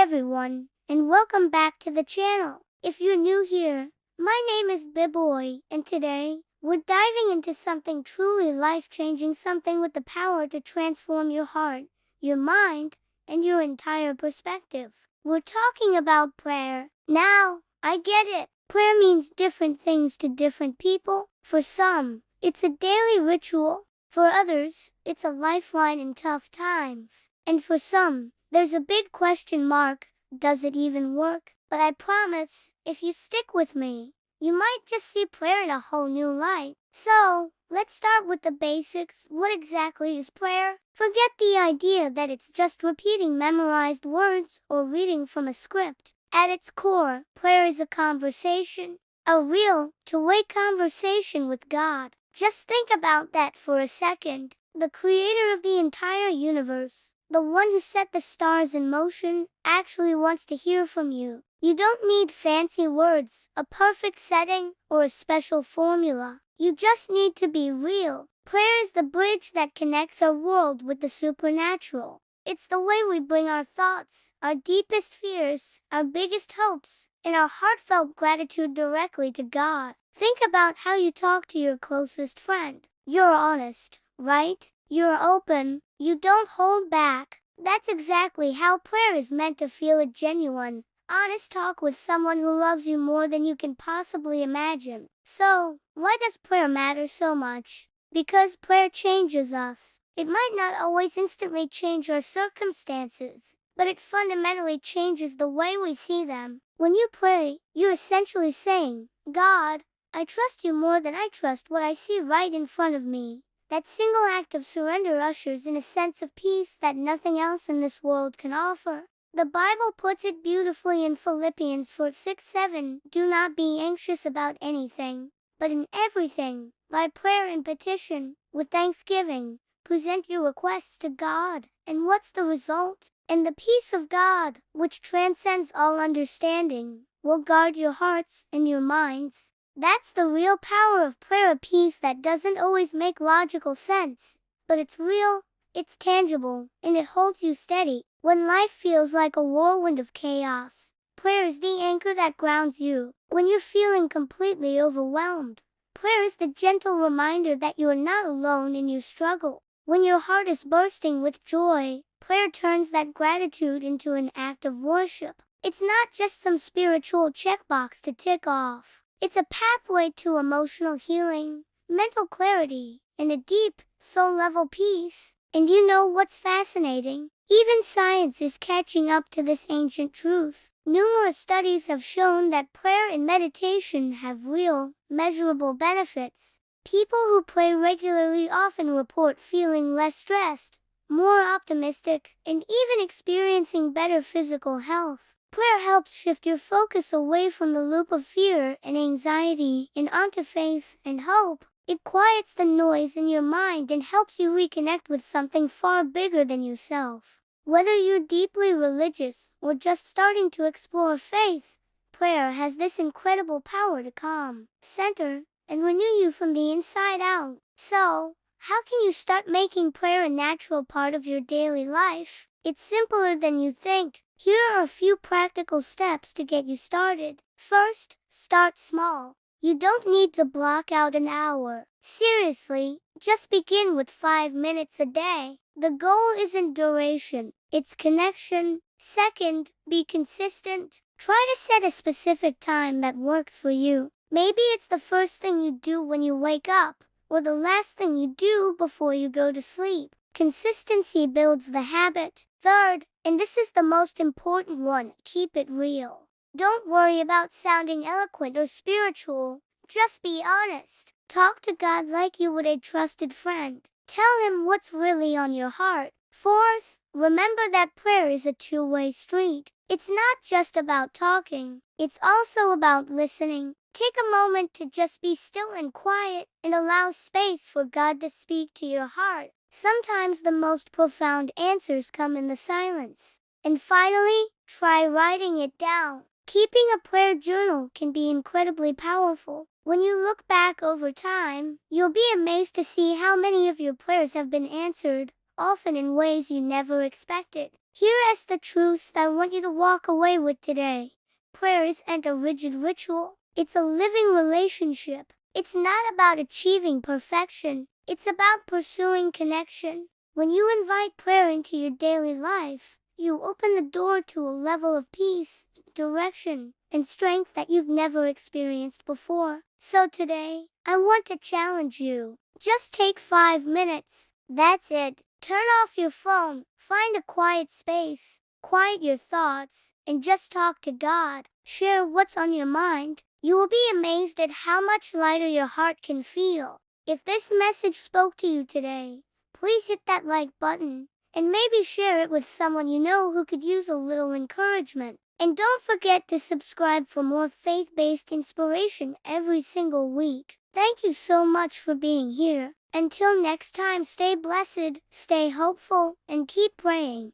everyone, and welcome back to the channel. If you're new here, my name is Biboy, and today, we're diving into something truly life-changing, something with the power to transform your heart, your mind, and your entire perspective. We're talking about prayer. Now, I get it. Prayer means different things to different people. For some, it's a daily ritual. For others, it's a lifeline in tough times. And for some, there's a big question mark. Does it even work? But I promise, if you stick with me, you might just see prayer in a whole new light. So, let's start with the basics. What exactly is prayer? Forget the idea that it's just repeating memorized words or reading from a script. At its core, prayer is a conversation, a real, two-way conversation with God. Just think about that for a second. The creator of the entire universe, the one who set the stars in motion, actually wants to hear from you. You don't need fancy words, a perfect setting, or a special formula. You just need to be real. Prayer is the bridge that connects our world with the supernatural. It's the way we bring our thoughts, our deepest fears, our biggest hopes, and our heartfelt gratitude directly to God. Think about how you talk to your closest friend. You're honest, right? You're open. You don't hold back. That's exactly how prayer is meant to feel, a genuine, honest talk with someone who loves you more than you can possibly imagine. So, why does prayer matter so much? Because prayer changes us. It might not always instantly change our circumstances, but it fundamentally changes the way we see them. When you pray, you're essentially saying, God, I trust you more than I trust what I see right in front of me. That single act of surrender ushers in a sense of peace that nothing else in this world can offer. The Bible puts it beautifully in Philippians 4:6-7. Do not be anxious about anything, but in everything, by prayer and petition, with thanksgiving, present your requests to God. And what's the result? And the peace of God, which transcends all understanding, will guard your hearts and your minds. That's the real power of prayer, a peace that doesn't always make logical sense, but it's real, it's tangible, and it holds you steady. When life feels like a whirlwind of chaos, prayer is the anchor that grounds you. When you're feeling completely overwhelmed, prayer is the gentle reminder that you are not alone in your struggle. When your heart is bursting with joy, prayer turns that gratitude into an act of worship. It's not just some spiritual checkbox to tick off. It's a pathway to emotional healing, mental clarity, and a deep, soul-level peace. And you know what's fascinating? Even science is catching up to this ancient truth. Numerous studies have shown that prayer and meditation have real, measurable benefits. People who pray regularly often report feeling less stressed, more optimistic, and even experiencing better physical health. Prayer helps shift your focus away from the loop of fear and anxiety and onto faith and hope. It quiets the noise in your mind and helps you reconnect with something far bigger than yourself. Whether you're deeply religious or just starting to explore faith, prayer has this incredible power to calm, center, and renew you from the inside out. So, how can you start making prayer a natural part of your daily life? It's simpler than you think. Here are a few practical steps to get you started. First, start small. You don't need to block out an hour. Seriously, just begin with 5 minutes a day. The goal isn't duration, it's connection. Second, be consistent. Try to set a specific time that works for you. Maybe it's the first thing you do when you wake up, or the last thing you do before you go to sleep. Consistency builds the habit. Third, and this is the most important one, keep it real. Don't worry about sounding eloquent or spiritual. Just be honest. Talk to God like you would a trusted friend. Tell him what's really on your heart. Fourth, remember that prayer is a two-way street. It's not just about talking. It's also about listening. Take a moment to just be still and quiet and allow space for God to speak to your heart. Sometimes the most profound answers come in the silence. And finally, try writing it down. Keeping a prayer journal can be incredibly powerful. When you look back over time, you'll be amazed to see how many of your prayers have been answered, often in ways you never expected. Here is the truth I want you to walk away with today. Prayer isn't a rigid ritual. It's a living relationship. It's not about achieving perfection. It's about pursuing connection. When you invite prayer into your daily life, you open the door to a level of peace, direction, and strength that you've never experienced before. So today, I want to challenge you. Just take 5 minutes. That's it. Turn off your phone, find a quiet space, quiet your thoughts, and just talk to God. Share what's on your mind. You will be amazed at how much lighter your heart can feel. If this message spoke to you today, please hit that like button, and maybe share it with someone you know who could use a little encouragement. And don't forget to subscribe for more faith-based inspiration every single week. Thank you so much for being here. Until next time, stay blessed, stay hopeful, and keep praying.